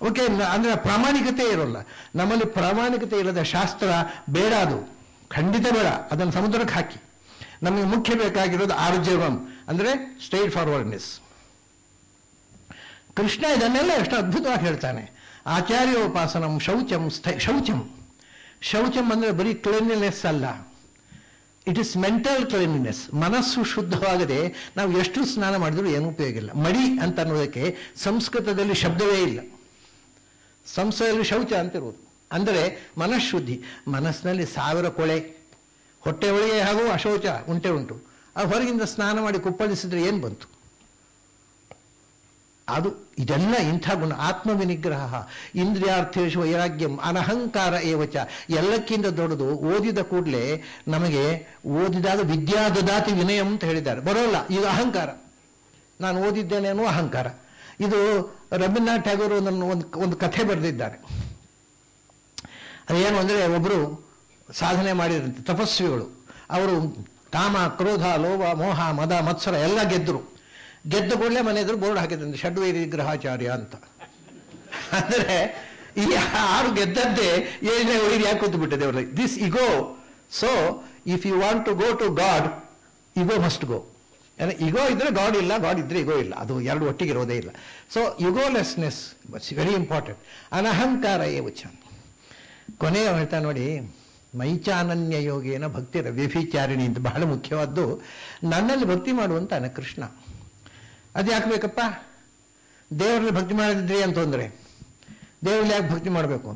Okay, ಅಂದರೆ ಪ್ರಾಮಾಣಿಕತೆ ಇರೋಲ್ಲ ನಮ್ಮಲ್ಲಿ. ಪ್ರಾಮಾಣಿಕತೆ ಇಲ್ಲದ ಶಾಸ್ತ್ರ ಬೇಡ, ಅದು ಖಂಡಿತ ಬೇಡ. ಅದನ್ನು ಸಮುದ್ರಕ್ಕೆ ಹಾಕಿ. ನಮಗೆ ಮುಖ್ಯ ಬೇಕಾಗಿರೋದು ಆರ್ಜವಂ, ಅಂದರೆ ಸ್ಟ್ರೈಟ್ ಫಾರ್ವರ್ಡ್ನೆಸ್. ಕೃಷ್ಣ ಇದನ್ನೆಲ್ಲ ಎಷ್ಟು ಅದ್ಭುತವಾಗಿ ಹೇಳ್ತಾನೆ. ಆಚಾರ್ಯೋಪಾಸನಂ ಶೌಚಂ ಶೌಚಂ ಅಂದರೆ ಬರೀ ಕ್ಲೀನ್ಲಿನೆಸ್ ಅಲ್ಲ, ಇಟ್ ಇಸ್ ಮೆಂಟಲ್ ಕ್ಲೀನ್ಲಿನೆಸ್. ಮನಸ್ಸು ಶುದ್ಧವಾಗದೆ ನಾವು ಎಷ್ಟು ಸ್ನಾನ ಮಾಡಿದ್ರೂ ಏನೂ ಉಪಯೋಗ ಇಲ್ಲ. ಮಡಿ ಅಂತ ಅನ್ನೋದಕ್ಕೆ ಸಂಸ್ಕೃತದಲ್ಲಿ ಶಬ್ದವೇ ಇಲ್ಲ. ಸಂಸ್ಕೃತದಲ್ಲಿ ಶೌಚ ಅಂತಿರುವುದು. ಅಂದರೆ ಮನಃಶುದ್ಧಿ. ಮನಸ್ಸಿನಲ್ಲಿ 1000 ಕೊಳೆ, ಹೊಟ್ಟೆ ಒಳಗೆ ಹಾಗೂ ಅಶೌಚ ಉಂಟು. ಆ ಹೊರಗಿಂದ ಸ್ನಾನ ಮಾಡಿ ಕುಪ್ಪಳಿಸಿದ್ರೆ ಏನು ಬಂತು? ಅದು ಇದೆಲ್ಲ ಇಂಥ ಗುಣ. ಆತ್ಮವಿನಿಗ್ರಹ, ಇಂದ್ರಿಯಾರ್ಥೇಶು ವೈರಾಗ್ಯಂ, ಅನಹಂಕಾರ ಏವಚ. ಎಲ್ಲಕ್ಕಿಂತ ದೊಡ್ಡದು ಓದಿದ ಕೂಡಲೇ ನಮಗೆ ಓದಿದಾಗ ವಿದ್ಯಾ ದದಾತಿ ವಿನಯಂ ಅಂತ ಹೇಳಿದ್ದಾರೆ. ಬರೋಲ್ಲ ಈಗ ಅಹಂಕಾರ. ನಾನು ಓದಿದ್ದೇನೆ ಅನ್ನೋ ಅಹಂಕಾರ. ಇದು ರವೀಂದ್ರನಾಥ್ ಟ್ಯಾಗೋರ್ ಒಂದು ಕಥೆ ಬರೆದಿದ್ದಾರೆ. ಅದೇನು ಅಂದರೆ, ಒಬ್ಬರು ಸಾಧನೆ ಮಾಡಿದಂತೆ ತಪಸ್ವಿಗಳು. ಅವರು ಕಾಮ, ಕ್ರೋಧ, ಲೋಭ, ಮೋಹ, ಮದ, ಮತ್ಸರ ಎಲ್ಲ ಗೆದ್ದ ಕೂಡಲೇ ಮನೆ ಎದುರು ಬೋರ್ಡ್ ಹಾಕಿದಂತೆ ಷಡ್ವೈರಿ ಗ್ರಹಾಚಾರ್ಯ ಅಂತ. ಅಂದರೆ ಈ 6 ಗೆದ್ದದ್ದೇ 7ನೇ ವೈರಿ ಯಾಕೆ ಕೂತ್ಬಿಟ್ಟಿದೆ ಅವ್ರಿಗೆ. This ego. So if you want to go to God, ego must go. Ego ಇದ್ರೆ ಗಾಡ್ ಇಲ್ಲ, ಗಾಡ್ ಇದ್ರೆ ಇಗೋ ಇಲ್ಲ. ಅದು ಎರಡು ಒಟ್ಟಿಗೆ ಇರೋದೇ ಇಲ್ಲ. ಸೊ ಯುಗೋಲೆಸ್ನೆಸ್ ಇಟ್ಸ್ ವೆರಿ ಇಂಪಾರ್ಟೆಂಟ್. ಅನಹಂಕಾರ ಏವಚ. ಕೊನೆಯ ಹೇಳ್ತಾ ನೋಡಿ, ಮೈಚಾನನ್ಯ ಯೋಗೇನ ಭಕ್ತಿರ ವ್ಯಭಿಚಾರಿಣಿ ಅಂತ ಬಹಳ ಮುಖ್ಯವಾದ್ದು. ನನ್ನಲ್ಲಿ ಭಕ್ತಿ ಮಾಡುವಂತಾನೆ ಕೃಷ್ಣ. ಅದು ಯಾಕೆ ಬೇಕಪ್ಪ? ದೇವರಲ್ಲಿ ಭಕ್ತಿ ಮಾಡಿದ್ರಿ ಅಂತಂದರೆ ದೇವರಲ್ಲಿ ಯಾಕೆ ಭಕ್ತಿ ಮಾಡಬೇಕು?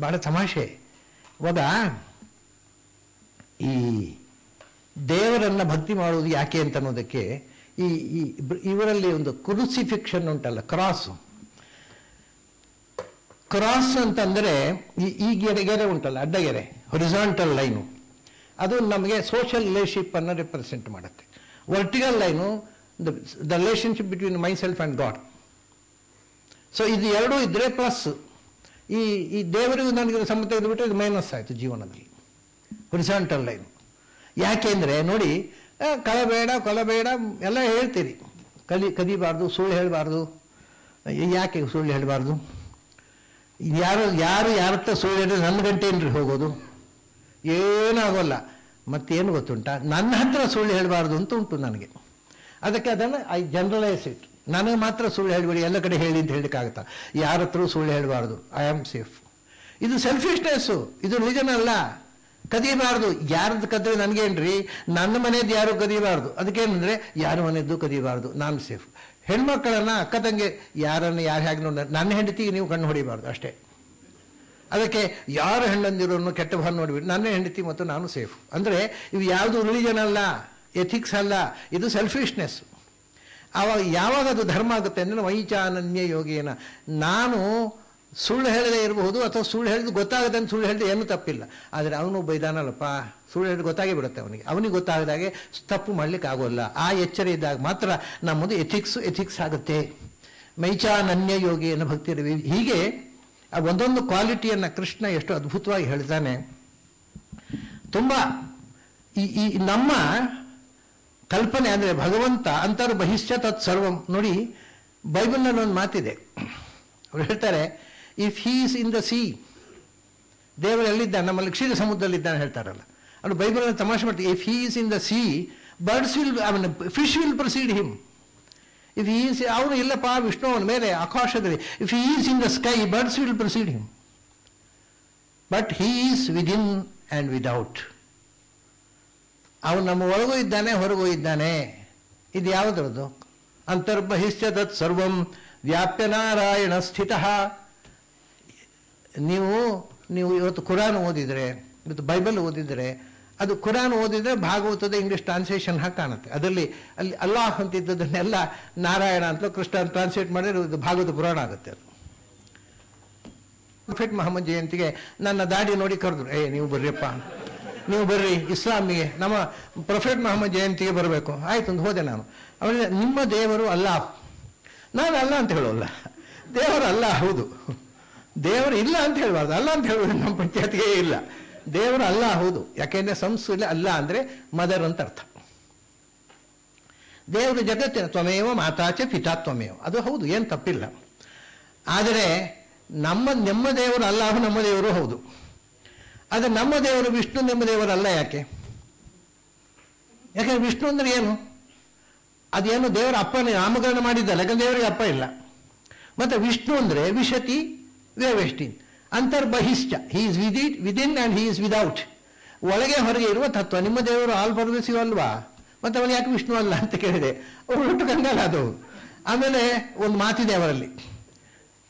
ಬಹಳ ತಮಾಷೆ. ಇವಾಗ ಈ ದೇವರನ್ನ ಭಕ್ತಿ ಮಾಡುವುದು ಯಾಕೆ ಅಂತ ಅನ್ನೋದಕ್ಕೆ ಇವರಲ್ಲಿ ಒಂದು ಕ್ರೂಸಿಫಿಕ್ಷನ್ ಉಂಟಲ್ಲ, ಕ್ರಾಸ್ ಅಂತಂದರೆ ಈ ಗೆರೆ ಉಂಟಲ್ಲ, ಅಡ್ಡಗೆರೆ, ಹೊರಿಸಾಂಟಲ್ ಲೈನು, ಅದು ನಮಗೆ ಸೋಷಿಯಲ್ ರಿಲೇಶನ್ಶಿಪ್ ಅನ್ನು ರಿಪ್ರೆಸೆಂಟ್ ಮಾಡುತ್ತೆ. Vertical line the relationship between my self and god. So ಇದು ಎರಡೂ ಇದ್ದರೆ ಪ್ಲಸ್. ಈ ದೇವರಿಗೂ ನನಗೆ ಸಂಬಂಧ ತೆಗೆದುಬಿಟ್ರೆ ಇದು ಮೈನಸ್ ಆಯಿತು ಜೀವನದಲ್ಲಿ. Horizontal line. ಯಾಕೆ ಅಂದರೆ ನೋಡಿ, ಕೊಲಬೇಡ ಎಲ್ಲ ಹೇಳ್ತೀರಿ. ಕದಿಬಾರ್ದು, ಸುಳ್ಳು ಹೇಳಬಾರ್ದು. ಯಾಕೆ ಸುಳ್ಳು ಹೇಳಬಾರ್ದು? ಯಾರು ಯಾರತ್ತ ಸುಳ್ಳು ಹೇಳಿದ್ರೆ ನನ್ನ ಗಂಟೆ ಏನ್ರಿ ಹೋಗೋದು? ಏನಾಗೋಲ್ಲ. ಮತ್ತೇನು ಗೊತ್ತುಂಟ, ನನ್ನ ಹತ್ರ ಸುಳ್ಳು ಹೇಳಬಾರ್ದು ಅಂತ ಉಂಟು ನನಗೆ. ಅದಕ್ಕೆ ಅದನ್ನು ಐ ಜನರಲೈಸ್ ಇಟ್. ನನಗೆ ಮಾತ್ರ ಸುಳ್ಳು ಹೇಳಬೇಡಿ, ಎಲ್ಲ ಕಡೆ ಹೇಳಿ ಅಂತ ಹೇಳಲಿಕ್ಕಾಗತ್ತಾ? ಯಾರ ಹತ್ರ ಸುಳ್ಳು ಹೇಳಬಾರ್ದು, ಐ ಆಮ್ ಸೇಫ್. ಇದು ಸೆಲ್ಫಿಶ್ನೆಸ್ಸು, ಇದು ರಿಲಿಜನ್ ಅಲ್ಲ. ಕದಿಬಾರ್ದು. ಯಾರದ್ದು ಕದ್ರೆ ನನಗೇನ್ರಿ? ನನ್ನ ಮನೆಯದ್ದು ಯಾರು ಕದಿಬಾರ್ದು. ಅದಕ್ಕೇನಂದರೆ ಯಾರ ಮನೆಯದ್ದು ಕದಿಬಾರ್ದು, ನಾನು ಸೇಫ್. ಹೆಣ್ಮಕ್ಕಳನ್ನ ಅಕ್ಕ ತಂಗಿ ಯಾರನ್ನು ಯಾರು ಹೇಗೆ ನೋಡಿ, ನನ್ನ ಹೆಂಡತಿಗೆ ನೀವು ಕಣ್ಣು ಹೊಡಿಬಾರ್ದು ಅಷ್ಟೇ. ಅದಕ್ಕೆ ಯಾರು ಹೆಣ್ಣಂದಿರೋನು ಕೆಟ್ಟ ಭಾವ ನೋಡಿಬಿಟ್ಟು ನನ್ನ ಹೆಂಡತಿ ಮತ್ತು ನಾನು ಸೇಫ್. ಅಂದರೆ ಇವು ಯಾವುದು ರಿಲಿಜನ್ ಅಲ್ಲ, ಎಥಿಕ್ಸ್ ಅಲ್ಲ, ಇದು ಸೆಲ್ಫಿಶ್ನೆಸ್. ಆವಾಗ ಯಾವಾಗ ಅದು ಧರ್ಮ ಆಗುತ್ತೆ ಅಂದರೆ ವೈಚಾನನ್ಯ ಯೋಗೇನ. ನಾನು ಸುಳ್ಳು ಹೇಳದೇ ಇರಬಹುದು, ಅಥವಾ ಸುಳ್ಳು ಹೇಳಿದ್ದು ಗೊತ್ತಾಗುತ್ತೆ ಅಂತ ಸುಳ್ಳು ಹೇಳಿದ್ರೆ ಏನೂ ತಪ್ಪಿಲ್ಲ. ಆದರೆ ಅವನು ಬೈದಾನಲ್ಲಪ್ಪ, ಸುಳ್ಳು ಹೇಳಿದ್ರೆ ಗೊತ್ತಾಗೇ ಬಿಡುತ್ತೆ ಅವನಿಗೆ ಗೊತ್ತಾಗದಾಗೆ ತಪ್ಪು ಮಾಡಲಿಕ್ಕೆ ಆಗೋಲ್ಲ. ಆ ಎಚ್ಚರ ಇದ್ದಾಗ ಮಾತ್ರ ನಮ್ಮದು ಎಥಿಕ್ಸ್ ಆಗುತ್ತೆ. ಮೈಚಾನನ್ಯ ಯೋಗೇನ ಭಕ್ತಿ. ಹೀಗೆ ಒಂದೊಂದು ಕ್ವಾಲಿಟಿಯನ್ನು ಕೃಷ್ಣ ಎಷ್ಟು ಅದ್ಭುತವಾಗಿ ಹೇಳ್ತಾನೆ. ತುಂಬ ಈ ನಮ್ಮ ಕಲ್ಪನೆ ಅಂದರೆ ಭಗವಂತ ಅಂತರ್ಬಹಿಶ್ಚ ತತ್ ಸರ್ವಂ. ನೋಡಿ, ಬೈಬಲ್ನಲ್ಲಿ ಒಂದು ಮಾತಿದೆ. ಅವ್ರು ಹೇಳ್ತಾರೆ, if he is in the C, ದೇವರು ಎಲ್ಲಿದ್ದಾನೆ? ನಮ್ಮಲ್ಲಿ ಕ್ಷೀರ ಸಮುದ್ರದಲ್ಲಿದ್ದಾನೆ ಹೇಳ್ತಾರಲ್ಲ. ಅದು ಬೈಬಲಲ್ಲಿ ತಮಾಷೆ ಮಾಡ್ತೀವಿ. If he is in the C, fish will proceed him. If he is, ಅವನು ಇಲ್ಲಪ್ಪ ವಿಷ್ಣು ಅವನ ಮೇಲೆ ಆಕಾಶದಲ್ಲಿ. If he is in the sky, birds will proceed him. But he is within and without. ಅವನು ನಮ್ಮ ಒಳಗೂ ಇದ್ದಾನೆ, ಹೊರಗೂ ಇದ್ದಾನೆ. ಇದು ಯಾವುದ್ರದ್ದು? ಅಂತರ್ಬಹಿಶ್ಚ ತತ್ ಸರ್ವಂ ವ್ಯಾಪ್ಯ ನಾರಾಯಣ ಸ್ಥಿತಃ. ನೀವು ಇವತ್ತು ಕುರಾನ್ ಓದಿದರೆ, ಇವತ್ತು ಬೈಬಲ್ ಓದಿದರೆ, ಅದು ಕುರಾನ್ ಓದಿದರೆ ಭಾಗವತದ ಇಂಗ್ಲೀಷ್ ಟ್ರಾನ್ಸ್ಲೇಷನ್ ಹಾಕಿ ಕಾಣುತ್ತೆ. ಅಲ್ಲಿ ಅಲ್ಲಾಹ್ ಅಂತಿದ್ದದನ್ನೆಲ್ಲ ನಾರಾಯಣ ಅಂತ ಕೃಷ್ಣ ಟ್ರಾನ್ಸ್ಲೇಟ್ ಮಾಡಿದ್ರೆ ಇದು ಭಾಗವತ ಪುರಾಣ ಆಗುತ್ತೆ. ಅದು ಪ್ರೊಫೆಟ್ ಮೊಹಮ್ಮದ್ ಜಯಂತಿಗೆ ನನ್ನ ದಾಡಿ ನೋಡಿ ಕರೆದ್ರು, ನೀವು ಬರ್ರಿಯಪ್ಪ, ನೀವು ಬರ್ರಿ ಇಸ್ಲಾಮಿಗೆ, ನಮ್ಮ ಪ್ರೊಫೆಟ್ ಮೊಹಮ್ಮದ್ ಜಯಂತಿಗೆ ಬರಬೇಕು. ಆಯ್ತು ಅಂತ ಹೋದೆ ನಾನು. ಅವನಿಗೆ ನಿಮ್ಮ ದೇವರು ಅಲ್ಲಾಹ್. ನಾನು ಅಲ್ಲ ಅಂತ ಹೇಳೋಲ್ಲ, ದೇವರು ಅಲ್ಲ. ಹೌದು, ದೇವರು ಇಲ್ಲ ಅಂತ ಹೇಳಬಾರ್ದು, ಅಲ್ಲ ಅಂತ ಹೇಳೋದು ನಮ್ಮ ಪಂಚಾಯತ್ಗೆ ಇಲ್ಲ. ದೇವರು ಅಲ್ಲ ಹೌದು. ಯಾಕೆಂದರೆ ಸಂಸ್ಕೃತದಲ್ಲಿ ಅಲ್ಲ ಅಂದರೆ ಮದರ್ ಅಂತ ಅರ್ಥ. ದೇವರು ಜಗತ್ತಿನ ತ್ವಮೇವ ಮಾತಾಚ ಪಿತಾ ತ್ವಮೇವ, ಅದು ಹೌದು, ಏನು ತಪ್ಪಿಲ್ಲ. ಆದರೆ ನಮ್ಮ ದೇವರು ಅಲ್ಲಾಹು ನಮ್ಮ ದೇವರು ಹೌದು. ಆದರೆ ನಮ್ಮ ದೇವರು ವಿಷ್ಣು ನಮ್ಮ ದೇವರಲ್ಲ. ಯಾಕೆ? ಯಾಕಂದ್ರೆ ವಿಷ್ಣು ಅಂದ್ರೆ ಏನು? ಅದೇನು ದೇವರ ಅಪ್ಪನೇ ನಾಮಕರಣ ಮಾಡಿದ್ದಲ್ಲ, ಯಾಕಂದ್ರೆ ದೇವರಿಗೆ ಅಪ್ಪ ಇಲ್ಲ. ಮತ್ತೆ ವಿಷ್ಣು ಅಂದ್ರೆ ವಿಶತಿ ವ್ಯವೆಷ್ಟಿನ್ ಅಂತರ್ಬಹಿಶ್ಚ, he is within and he is without. ಒಳಗೆ ಹೊರಗೆ ಇರುವ ತತ್ವ. ನಿಮ್ಮ ದೇವರು ಆಲ್ ಪರ್ವೇಸಿವ್ ಅಲ್ವಾ? ಮತ್ತೆ ಅವನು ಯಾಕೆ ವಿಷ್ಣು ಅಲ್ಲ ಅಂತ ಕೇಳಿದೆ. ಒಟ್ಟು ಕಂಗಲ್ಲ ಅದು. ಆಮೇಲೆ ಒಂದು ಮಾತಿದೆ ಅವರಲ್ಲಿ,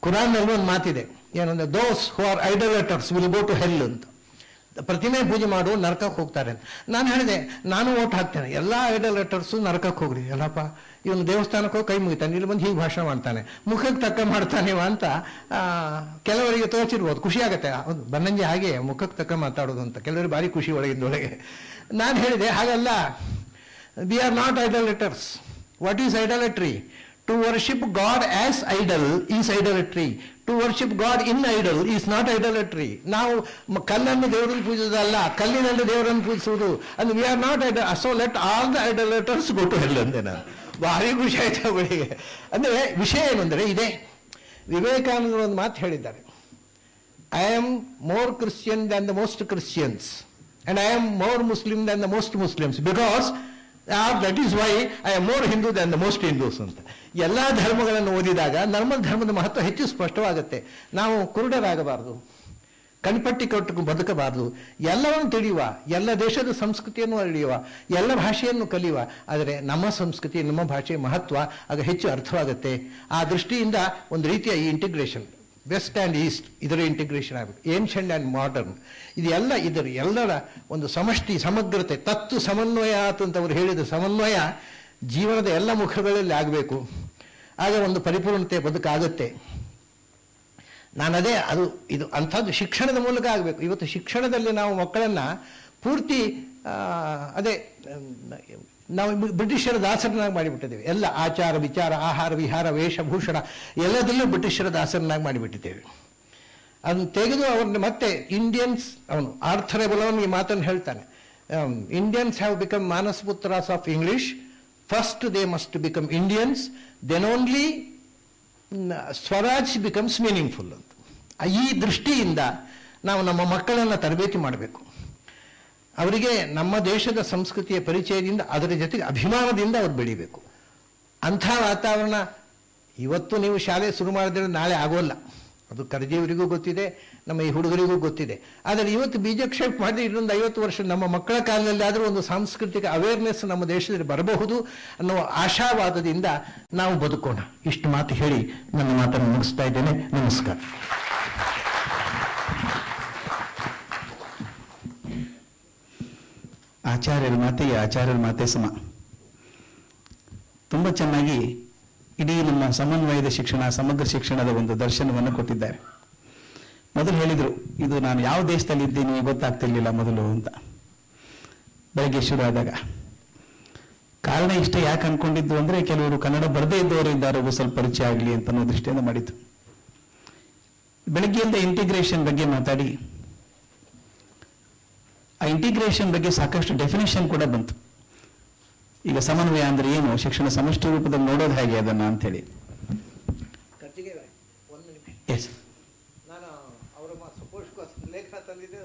ಕುರಾನ್ನಲ್ಲಿ ಒಂದು ಮಾತಿದೆ, ಏನಂದ್ರೆ those who are idolaters will go to hell ಅಂತ. ಪ್ರತಿಮೆ ಪೂಜೆ ಮಾಡು ನರಕಕ್ಕೆ ಹೋಗ್ತಾರೆ ಅಂತ. ನಾನು ಹೇಳಿದೆ, ನಾನು ಓಟ್ ಹಾಕ್ತೇನೆ, ಎಲ್ಲ ಐಡೋಲೇಟರ್ಸು ನರಕಕ್ಕೆ ಹೋಗ್ರಿ. ಎಲ್ಲಪ್ಪ ಇವನು ದೇವಸ್ಥಾನಕ್ಕೆ ಹೋಗಿ ಕೈ ಮುಗಿತಾನೆ, ಇಲ್ಲಿ ಬಂದು ಹೀಗೆ ಭಾಷಣ ಮಾಡ್ತಾನೆ, ಮುಖಕ್ಕೆ ತಕ್ಕ ಮಾಡ್ತಾನೆ ಅಂತ ಕೆಲವರಿಗೆ ತೋಚಿರ್ಬೋದು, ಖುಷಿ ಆಗುತ್ತೆ. ಹೌದು, ಬನ್ನಂಜಿ ಹಾಗೆ ಮುಖಕ್ಕೆ ತಕ್ಕ ಮಾತಾಡೋದು ಅಂತ ಕೆಲವರಿಗೆ ಭಾರಿ ಖುಷಿ ಒಳಗಿಂದೊಳಗೆ. ನಾನು ಹೇಳಿದೆ ಹಾಗಲ್ಲ, we are not idolaters. What is idolatry? To worship god as idol is idolatry. To worship god in idol is not idolatry. ನಾವು ಕಲ್ಲನ್ನು ದೇವರನ್ನು ಪೂಜಿಸುವುದಲ್ಲ, ಕಲ್ಲಿನಲ್ಲಿ ದೇವರನ್ನು ಪೂಜಿಸುವುದು. ಅಂದ್ರೆ we are not idol. So let all the idolaters go to hell ಅಂದೆ ನಾನು. ಭಾರಿ ಖುಷಿ ಆಯ್ತು ಅವಳಿಗೆ. ಅಂದ್ರೆ ವಿಷಯ ಏನು ಅಂದರೆ ಇದೆ, ವಿವೇಕಾನಂದರು ಒಂದು ಮಾತು ಹೇಳಿದ್ದಾರೆ, I am more Christian than the most Christians and I am more Muslim than the most Muslims because that is why I am more Hindu than the most Hindus ಅಂತ. ಎಲ್ಲ ಧರ್ಮಗಳನ್ನು ಓದಿದಾಗ ನಮ್ಮ ಧರ್ಮದ ಮಹತ್ವ ಹೆಚ್ಚು ಸ್ಪಷ್ಟವಾಗುತ್ತೆ. ನಾವು ಕುರುಡರಾಗಬಾರದು, ಕಣ್ಪಟ್ಟಿ ಕೊಟ್ಟು ಬದುಕಬಾರದು, ಎಲ್ಲವನ್ನು ತಿಳಿಯುವ, ಎಲ್ಲ ದೇಶದ ಸಂಸ್ಕೃತಿಯನ್ನು ಅರಿಯುವ, ಎಲ್ಲ ಭಾಷೆಯನ್ನು ಕಲಿಯುವ. ಆದರೆ ನಮ್ಮ ಸಂಸ್ಕೃತಿ ನಮ್ಮ ಭಾಷೆಯ ಮಹತ್ವ ಆಗ ಹೆಚ್ಚು ಅರ್ಥವಾಗುತ್ತೆ. ಆ ದೃಷ್ಟಿಯಿಂದ ಒಂದು ರೀತಿಯ ಈ ಇಂಟಿಗ್ರೇಷನ್, ವೆಸ್ಟ್ ಆ್ಯಂಡ್ ಈಸ್ಟ್, ಇದರ ಇಂಟಿಗ್ರೇಷನ್ ಆಗಬೇಕು. ಏನ್ಷಂಟ್ ಆ್ಯಂಡ್ ಮಾಡರ್ನ್, ಇದೆಲ್ಲ ಇದರ ಎಲ್ಲರ ಒಂದು ಸಮಷ್ಟಿ ಸಮಗ್ರತೆ, ತತ್ವ ಸಮನ್ವಯ ಅಂತ ಅವರು ಹೇಳಿದ ಸಮನ್ವಯ ಜೀವನದ ಎಲ್ಲ ಮುಖಗಳಲ್ಲಿ ಆಗಬೇಕು. ಆಗ ಒಂದು ಪರಿಪೂರ್ಣತೆ ಬದುಕಾಗುತ್ತೆ. ನಾನದೇ ಅದು ಇದು ಅಂಥದ್ದು ಶಿಕ್ಷಣದ ಮೂಲಕ ಆಗಬೇಕು. ಇವತ್ತು ಶಿಕ್ಷಣದಲ್ಲಿ ನಾವು ಮಕ್ಕಳನ್ನು ಪೂರ್ತಿ ಅದೇ ನಾವು ಬ್ರಿಟಿಷರ ದಾಸರನ್ನಾಗಿ ಮಾಡಿಬಿಟ್ಟಿದ್ದೇವೆ. ಎಲ್ಲ ಆಚಾರ ವಿಚಾರ ಆಹಾರ ವಿಹಾರ ವೇಷಭೂಷಣ ಎಲ್ಲದರಲ್ಲೂ ಬ್ರಿಟಿಷರ ದಾಸರನ್ನಾಗಿ ಮಾಡಿಬಿಟ್ಟಿದ್ದೇವೆ. ಅದನ್ನು ತೆಗೆದು ಅವ್ರನ್ನ ಮತ್ತೆ ಇಂಡಿಯನ್ಸ್, ಅವನು ಆರ್ಥರ್ ಎಬಲೋನ್ ಈ ಮಾತನ್ನು ಹೇಳ್ತಾನೆ, ಇಂಡಿಯನ್ಸ್ ಹ್ಯಾವ್ ಬಿಕಮ್ ಮಾನಸಪುತ್ರಾಸ್ of English. First they must become Indians, then only swaraj becomes meaningful ಅಂತ. ಈ ದೃಷ್ಟಿಯಿಂದ ನಾವು ನಮ್ಮ ಮಕ್ಕಳನ್ನು ತರಬೇತಿ ಮಾಡಬೇಕು. ಅವರಿಗೆ ನಮ್ಮ ದೇಶದ ಸಂಸ್ಕೃತಿಯ ಪರಿಚಯದಿಂದ ಅದರ ಜೊತೆಗೆ ಅಭಿಮಾನದಿಂದ ಅವ್ರು ಬೆಳಿಬೇಕು. ಅಂಥ ವಾತಾವರಣ ಇವತ್ತು ನೀವು ಶಾಲೆ ಶುರು ಮಾಡಿದ್ರೆ ನಾಳೆ ಆಗೋಲ್ಲ. ಅದು ಕರ್ಜಿಯವರಿಗೂ ಗೊತ್ತಿದೆ, ನಮ್ಮ ಈ ಹುಡುಗರಿಗೂ ಗೊತ್ತಿದೆ. ಆದರೆ ಇವತ್ತು ಬೀಜಕ್ಷೇಪ ಮಾಡಿ ಇನ್ನೊಂದು 50 ವರ್ಷ ನಮ್ಮ ಮಕ್ಕಳ ಕಾಲದಲ್ಲಿ ಆದರೂ ಒಂದು ಸಾಂಸ್ಕೃತಿಕ ಅವೇರ್ನೆಸ್ ನಮ್ಮ ದೇಶದಲ್ಲಿ ಬರಬಹುದು ಅನ್ನೋ ಆಶಾವಾದದಿಂದ ನಾವು ಬದುಕೋಣ. ಇಷ್ಟು ಮಾತು ಹೇಳಿ ನನ್ನ ಮಾತನ್ನು ಮುಗಿಸ್ತಾ ಇದ್ದೇನೆ. ನಮಸ್ಕಾರ. ಆಚಾರ್ಯರ ಮಾತೆ ಸಮ. ತುಂಬ ಚೆನ್ನಾಗಿ ಇಡೀ ನಮ್ಮ ಸಮನ್ವಯದ ಶಿಕ್ಷಣ, ಸಮಗ್ರ ಶಿಕ್ಷಣದ ಒಂದು ದರ್ಶನವನ್ನು ಕೊಟ್ಟಿದ್ದಾರೆ. ಮೊದಲು ಹೇಳಿದರು, ಇದು ನಾನು ಯಾವ ದೇಶದಲ್ಲಿ ಇದ್ದೀನಿ ಗೊತ್ತಾಗ್ತಿರ್ಲಿಲ್ಲ ಮೊದಲು ಅಂತ ಬೆಳಗ್ಗೆ ಶುರು ಆದಾಗ. ಕಾರಣ ಇಷ್ಟೇ, ಯಾಕೆ ಅನ್ಕೊಂಡಿದ್ದು ಅಂದರೆ ಕೆಲವರು ಕನ್ನಡ ಬರದೇ ಇದ್ದವರು ಇದ್ದಾರೆ, ಸ್ವಲ್ಪ ಪರಿಚಯ ಆಗಲಿ ಅಂತ ಅನ್ನೋ ದೃಷ್ಟಿಯಿಂದ ಮಾಡಿದ್ದು. ಬೆಳಗ್ಗೆಯಿಂದ ಇಂಟಿಗ್ರೇಷನ್ ಬಗ್ಗೆ ಮಾತಾಡಿ, ಆ ಇಂಟಿಗ್ರೇಷನ್ ಬಗ್ಗೆ ಸಾಕಷ್ಟು ಡೆಫಿನೇಷನ್ ಕೂಡ ಬಂತು. ಈಗ ಸಮನ್ವಯ ಅಂದ್ರೆ ಏನು, ಶಿಕ್ಷಣ ಸಮಷ್ಟಿ ರೂಪದಲ್ಲಿ ನೋಡೋದು ಹೇಗೆ ಅದನ್ನ ಅಂತ ಹೇಳಿ. ಎಸ್, ನಾನು ಅವರ ಲೇಖನ ತಂದಿದ್ದೆ.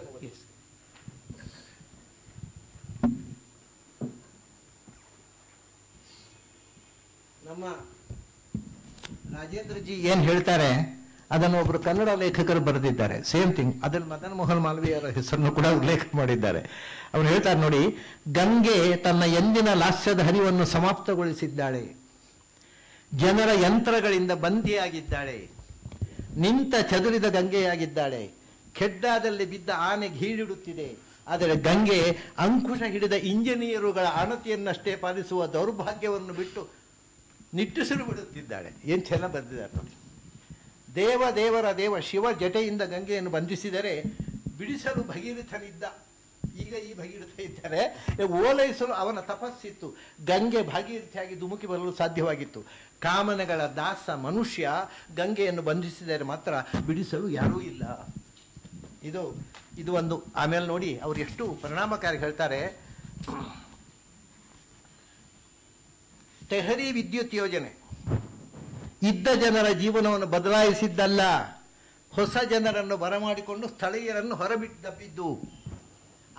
ನಮ್ಮ ರಾಜೇಂದ್ರಜಿ ಏನ್ ಹೇಳ್ತಾರೆ ಅದನ್ನು ಒಬ್ಬರು ಕನ್ನಡ ಲೇಖಕರು ಬರೆದಿದ್ದಾರೆ. Same thing. ಅದ್ರಲ್ಲಿ ಮದನ್ ಮೋಹನ್ ಮಾಲ್ವೀಯರ ಹೆಸರನ್ನು ಕೂಡ ಉಲ್ಲೇಖ ಮಾಡಿದ್ದಾರೆ. ಅವನು ಹೇಳ್ತಾರೆ ನೋಡಿ, ಗಂಗೆ ತನ್ನ ಎಂದಿನ ಲಾಸ್ಯದ ಹರಿವನ್ನು ಸಮಾಪ್ತಗೊಳಿಸಿದ್ದಾಳೆ, ಜನರ ಯಂತ್ರಗಳಿಂದ ಬಂದಿಯಾಗಿದ್ದಾಳೆ, ನಿಂತ ಚದುರಿದ ಗಂಗೆಯಾಗಿದ್ದಾಳೆ, ಖೆಡ್ಡಾದಲ್ಲಿ ಬಿದ್ದ ಆನೆ ಗೀಳಿಡುತ್ತಿದೆ. ಆದರೆ ಗಂಗೆ ಅಂಕುಶ ಹಿಡಿದ ಇಂಜಿನಿಯರುಗಳ ಅಣತಿಯನ್ನಷ್ಟೇ ಪಾಲಿಸುವ ದೌರ್ಭಾಗ್ಯವನ್ನು ಬಿಟ್ಟು ನಿಟ್ಟುಸಿರು ಬಿಡುತ್ತಿದ್ದಾಳೆ. ಏನ್ ಚೆನ್ನಾಗಿ ಬಂದಿದ್ದಾರೆ ನೋಡಿ. ದೇವರ ದೇವ ಶಿವ ಜಟೆಯಿಂದ ಗಂಗೆಯನ್ನು ಬಂಧಿಸಿದರೆ ಬಿಡಿಸಲು ಭಗೀರಥನಿದ್ದ. ಈಗ ಈ ಭಗೀರಥ ಇದ್ದಾರೆ, ಓಲೈಸಲು ಅವನ ತಪಸ್ಸಿತ್ತು. ಗಂಗೆ ಭಾಗೀರಥಿಯಾಗಿ ಧುಮುಕಿ ಬರಲು ಸಾಧ್ಯವಾಗಿತ್ತು. ಕಾಮನೆಗಳ ದಾಸ ಮನುಷ್ಯ ಗಂಗೆಯನ್ನು ಬಂಧಿಸಿದರೆ ಮಾತ್ರ ಬಿಡಿಸಲು ಯಾರೂ ಇಲ್ಲ. ಇದು ಒಂದು. ಆಮೇಲೆ ನೋಡಿ ಅವ್ರು ಎಷ್ಟು ಪರಿಣಾಮಕಾರಿ ಹೇಳ್ತಾರೆ. ತೆಹರಿ ವಿದ್ಯುತ್ ಯೋಜನೆ ಇದ್ದ ಜನರ ಜೀವನವನ್ನು ಬದಲಾಯಿಸಿದ್ದಲ್ಲ, ಹೊಸ ಜನರನ್ನು ಬರಮಾಡಿಕೊಂಡು ಸ್ಥಳೀಯರನ್ನು ಹೊರಬಿದ್ದಬ್ಬಿದ್ದು.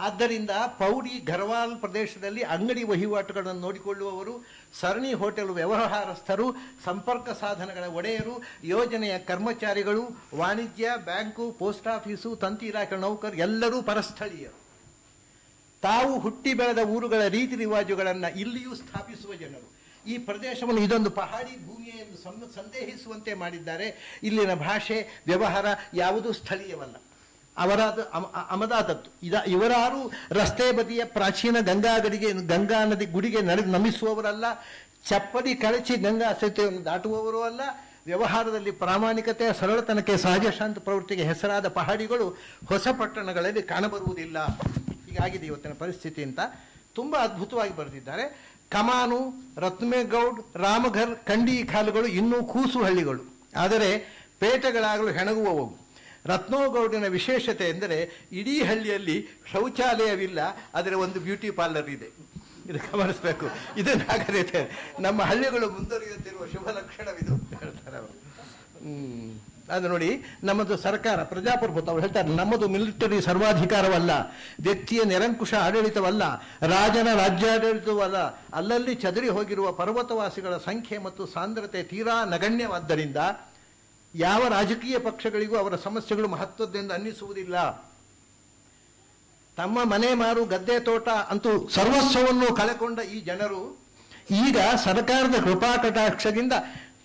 ಆದ್ದರಿಂದ ಪೌಡಿ ಗರ್ವಾಲ್ ಪ್ರದೇಶದಲ್ಲಿ ಅಂಗಡಿ ವಹಿವಾಟುಗಳನ್ನು ನೋಡಿಕೊಳ್ಳುವವರು, ಸರಣಿ ಹೋಟೆಲ್ ವ್ಯವಹಾರಸ್ಥರು, ಸಂಪರ್ಕ ಸಾಧನಗಳ ಒಡೆಯರು, ಯೋಜನೆಯ ಕರ್ಮಚಾರಿಗಳು, ವಾಣಿಜ್ಯ, ಬ್ಯಾಂಕು, ಪೋಸ್ಟ್ ಆಫೀಸು, ತಂತಿ ಇಲಾಖೆ ನೌಕರು ಎಲ್ಲರೂ ಪರಸ್ಥಳೀಯರು. ತಾವು ಹುಟ್ಟಿ ಬೆಳೆದ ಊರುಗಳ ರೀತಿ ರಿವಾಜುಗಳನ್ನು ಇಲ್ಲಿಯೂ ಸ್ಥಾಪಿಸುವ ಜನರು. ಈ ಪ್ರದೇಶವನ್ನು ಇದೊಂದು ಪಹಾಡಿ ಭೂಮಿಯೇ ಎಂದು ಸಂದೇಹಿಸುವಂತೆ ಮಾಡಿದ್ದಾರೆ. ಇಲ್ಲಿನ ಭಾಷೆ, ವ್ಯವಹಾರ ಯಾವುದೂ ಸ್ಥಳೀಯವಲ್ಲ, ಅಮದಾದತ್ತು. ಇವರಾರು ರಸ್ತೆ ಬದಿಯ ಪ್ರಾಚೀನ ಗಂಗಾ ನದಿ ಗುಡಿಗೆ ನಮಿಸುವವರಲ್ಲ, ಚಪ್ಪಲಿ ಕಳಚಿ ಗಂಗಾ ಸೇತುವೆಯನ್ನು ದಾಟುವವರೂ ಅಲ್ಲ. ವ್ಯವಹಾರದಲ್ಲಿ ಪ್ರಾಮಾಣಿಕತೆ, ಸರಳತನಕ್ಕೆ, ಸಹಜ ಶಾಂತ ಪ್ರವೃತ್ತಿಗೆ ಹೆಸರಾದ ಪಹಾಡಿಗಳು ಹೊಸ ಪಟ್ಟಣಗಳಲ್ಲಿ ಕಾಣಬರುವುದಿಲ್ಲ. ಹೀಗಾಗಿದೆ ಇವತ್ತಿನ ಪರಿಸ್ಥಿತಿ ಅಂತ ತುಂಬ ಅದ್ಭುತವಾಗಿ ಬರೆದಿದ್ದಾರೆ. ಕಮಾನು, ರತ್ಮೇಗೌಡ್, ರಾಮಘರ್, ಕಂಡಿ ಖಾಲುಗಳು ಇನ್ನೂ ಕೂಸು ಹಳ್ಳಿಗಳು, ಆದರೆ ಪೇಟೆಗಳಾಗಲು ಹೆಣಗುವವು. ರತ್ನೋಗೌಡಿನ ವಿಶೇಷತೆ ಎಂದರೆ ಇಡೀ ಹಳ್ಳಿಯಲ್ಲಿ ಶೌಚಾಲಯವಿಲ್ಲ, ಆದರೆ ಒಂದು ಬ್ಯೂಟಿ ಪಾರ್ಲರ್ ಇದೆ. ಇದು ಗಮನಿಸಬೇಕು. ಇದು ನಾಗರಿಕತೆ. ನಮ್ಮ ಹಳ್ಳಿಗಳು ಮುಂದುವರಿಯುತ್ತಿರುವ ಶುಭ ಲಕ್ಷಣವಿದು ಅಂತ ಹೇಳ್ತಾರೆ ಅವರು. ಅದು ನೋಡಿ, ನಮ್ಮದು ಸರ್ಕಾರ ಪ್ರಜಾಪ್ರಭುತ್ವ. ಅವ್ರು ಹೇಳ್ತಾರೆ, ನಮ್ಮದು ಮಿಲಿಟರಿ ಸರ್ವಾಧಿಕಾರವಲ್ಲ, ವ್ಯಕ್ತಿಯ ನಿರಂಕುಶ ಆಡಳಿತವಲ್ಲ, ರಾಜನ ರಾಜ್ಯಾಡಳಿತವಲ್ಲ. ಅಲ್ಲಲ್ಲಿ ಚದರಿ ಹೋಗಿರುವ ಪರ್ವತವಾಸಿಗಳ ಸಂಖ್ಯೆ ಮತ್ತು ಸಾಂದ್ರತೆ ತೀರಾ ನಗಣ್ಯವಾದ್ದರಿಂದ ಯಾವ ರಾಜಕೀಯ ಪಕ್ಷಗಳಿಗೂ ಅವರ ಸಮಸ್ಯೆಗಳು ಮಹತ್ವದ್ದೆಂದು ಅನ್ನಿಸುವುದಿಲ್ಲ. ತಮ್ಮ ಮನೆ ಮಾರು, ಗದ್ದೆ, ತೋಟ ಅಂತೂ ಸರ್ವಸ್ವವನ್ನು ಕಳೆಕೊಂಡ ಈ ಜನರು ಈಗ ಸರ್ಕಾರದ ಕೃಪಾ ಕಟಾಕ್ಷದಿಂದ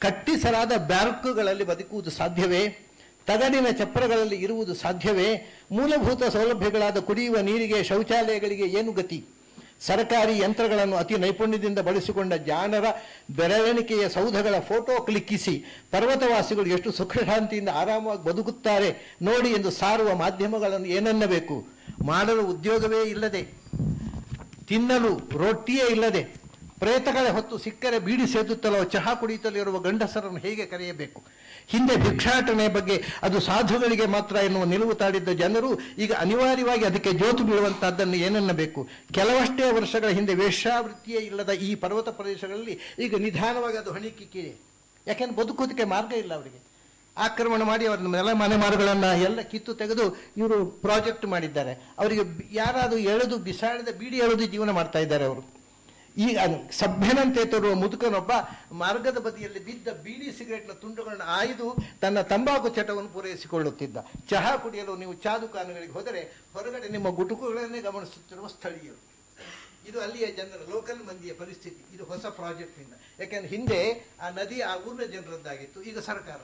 ಕಟ್ಟಿಸಲಾದ ಬ್ಯಾರಕ್ಕುಗಳಲ್ಲಿ ಬದುಕುವುದು ಸಾಧ್ಯವೇ? ತಗಡಿನ ಚಪ್ಪರಗಳಲ್ಲಿ ಇರುವುದು ಸಾಧ್ಯವೇ? ಮೂಲಭೂತ ಸೌಲಭ್ಯಗಳಾದ ಕುಡಿಯುವ ನೀರಿಗೆ, ಶೌಚಾಲಯಗಳಿಗೆ ಏನು ಗತಿ? ಸರ್ಕಾರಿ ಯಂತ್ರಗಳನ್ನು ಅತಿ ನೈಪುಣ್ಯದಿಂದ ಬಳಸಿಕೊಂಡ ಜಾಣರ ಬೆರಳೆಣಿಕೆಯ ಸೌಧಗಳ ಫೋಟೋ ಕ್ಲಿಕ್ಕಿಸಿ ಪರ್ವತವಾಸಿಗಳು ಎಷ್ಟು ಸುಖ ಶಾಂತಿಯಿಂದ ಆರಾಮವಾಗಿ ಬದುಕುತ್ತಾರೆ ನೋಡಿ ಎಂದು ಸಾರುವ ಮಾಧ್ಯಮಗಳನ್ನು ಏನನ್ನಬೇಕು? ಮಾಡಲು ಉದ್ಯೋಗವೇ ಇಲ್ಲದೆ, ತಿನ್ನಲು ರೊಟ್ಟಿಯೇ ಇಲ್ಲದೆ, ಪ್ರೇತಗಳ ಹೊತ್ತು ಸಿಕ್ಕರೆ ಬೀಡಿ ಸೇದುತ್ತಲೋ ಚಹಾ ಕುಡಿಯುತ್ತಲೋ ಇರುವ ಗಂಡಸರನ್ನು ಹೇಗೆ ಕರೆಯಬೇಕು? ಹಿಂದೆ ಭಿಕ್ಷಾಟನೆ ಬಗ್ಗೆ ಅದು ಸಾಧುಗಳಿಗೆ ಮಾತ್ರ ಎನ್ನುವ ನಿಲುವು ತಾಡಿದ್ದ ಜನರು ಈಗ ಅನಿವಾರ್ಯವಾಗಿ ಅದಕ್ಕೆ ಜೋತು ಬೀಳುವಂತಹದ್ದನ್ನು ಏನನ್ನಬೇಕು? ಕೆಲವಷ್ಟೇ ವರ್ಷಗಳ ಹಿಂದೆ ವೇಶ್ಯಾವೃತ್ತಿಯೇ ಇಲ್ಲದ ಈ ಪರ್ವತ ಪ್ರದೇಶಗಳಲ್ಲಿ ಈಗ ನಿಧಾನವಾಗಿ ಅದು ಹಣಿಕಿಕ್ಕಿದೆ. ಯಾಕೆಂದ್ರೆ ಬದುಕೋದಕ್ಕೆ ಮಾರ್ಗ ಇಲ್ಲ ಅವರಿಗೆ. ಆಕ್ರಮಣ ಮಾಡಿ ಅವರ ನೆಲ ಮನೆ ಮಾರುಗಳನ್ನು ಎಲ್ಲ ಕಿತ್ತು ತೆಗೆದು ಇವರು ಪ್ರಾಜೆಕ್ಟ್ ಮಾಡಿದ್ದಾರೆ. ಅವರಿಗೆ ಯಾರಾದರೂ ಎಳೆದು ಬಿಸಾಡಿದ ಬೀಡಿ ಎಳೆದು ಜೀವನ ಮಾಡ್ತಾ ಇದ್ದಾರೆ ಅವರು. ಈಗ ಸಭ್ಯನಂತೆ ತೋರುವ ಮುದುಕನೊಬ್ಬ ಮಾರ್ಗದ ಬದಿಯಲ್ಲಿ ಬಿದ್ದ ಬೀಡಿ ಸಿಗರೇಟ್ನ ತುಂಡುಗಳನ್ನು ಆಯ್ದು ತನ್ನ ತಂಬಾಕು ಚಟವನ್ನು ಪೂರೈಸಿಕೊಳ್ಳುತ್ತಿದ್ದ. ಚಹಾ ಕುಡಿಯಲು ನೀವು ಚಾ ದುಕಾನುಗಳಿಗೆ ಹೋದರೆ ಹೊರಗಡೆ ನಿಮ್ಮ ಗುಟುಕುಗಳನ್ನೇ ಗಮನಿಸುತ್ತಿರುವ ಸ್ಥಳೀಯರು. ಇದು ಅಲ್ಲಿಯ ಜನರ ಲೋಕಲ್ ಮಂದಿಯ ಪರಿಸ್ಥಿತಿ. ಇದು ಹೊಸ ಪ್ರಾಜೆಕ್ಟ್ನಿಂದ. ಯಾಕೆಂದ್ರೆ ಹಿಂದೆ ಆ ನದಿ ಆ ಊರಿನ ಜನರದ್ದಾಗಿತ್ತು, ಈಗ ಸರ್ಕಾರ.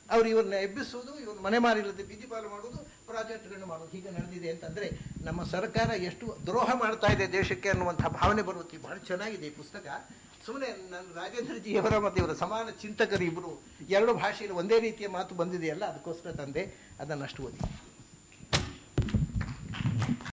ಅವರು ಇವ್ರನ್ನ ಎಬ್ಬಿಸುವುದು, ಇವ್ರನ್ನ ಮನೆ ಮಾರಿಲ್ಲದೆ ಬೀದಿ ಪಾಲು ಮಾಡುವುದು, ಪ್ರಾಜೆಕ್ಟ್ಗಳನ್ನು ಮಾಡೋದು, ಹೀಗೆ ನಡೆದಿದೆ ಅಂತಂದರೆ ನಮ್ಮ ಸರ್ಕಾರ ಎಷ್ಟು ದ್ರೋಹ ಮಾಡ್ತಾ ಇದೆ ದೇಶಕ್ಕೆ ಅನ್ನುವಂಥ ಭಾವನೆ ಬರುತ್ತೆ. ಬಹಳ ಚೆನ್ನಾಗಿದೆ ಈ ಪುಸ್ತಕ. ಸುಮ್ಮನೆ ನಾನು ರಾಜೇಂದ್ರಜಿಯವರ ಮತ್ತು ಇವರ ಸಮಾನ ಚಿಂತಕರು ಇಬ್ಬರು ಎರಡು ಭಾಷೆಯಲ್ಲಿ ಒಂದೇ ರೀತಿಯ ಮಾತು ಬಂದಿದೆಯಲ್ಲ, ಅದಕ್ಕೋಸ್ಕರ ತಂದೆ ಅದನ್ನು ಅಷ್ಟು ಓದಿ.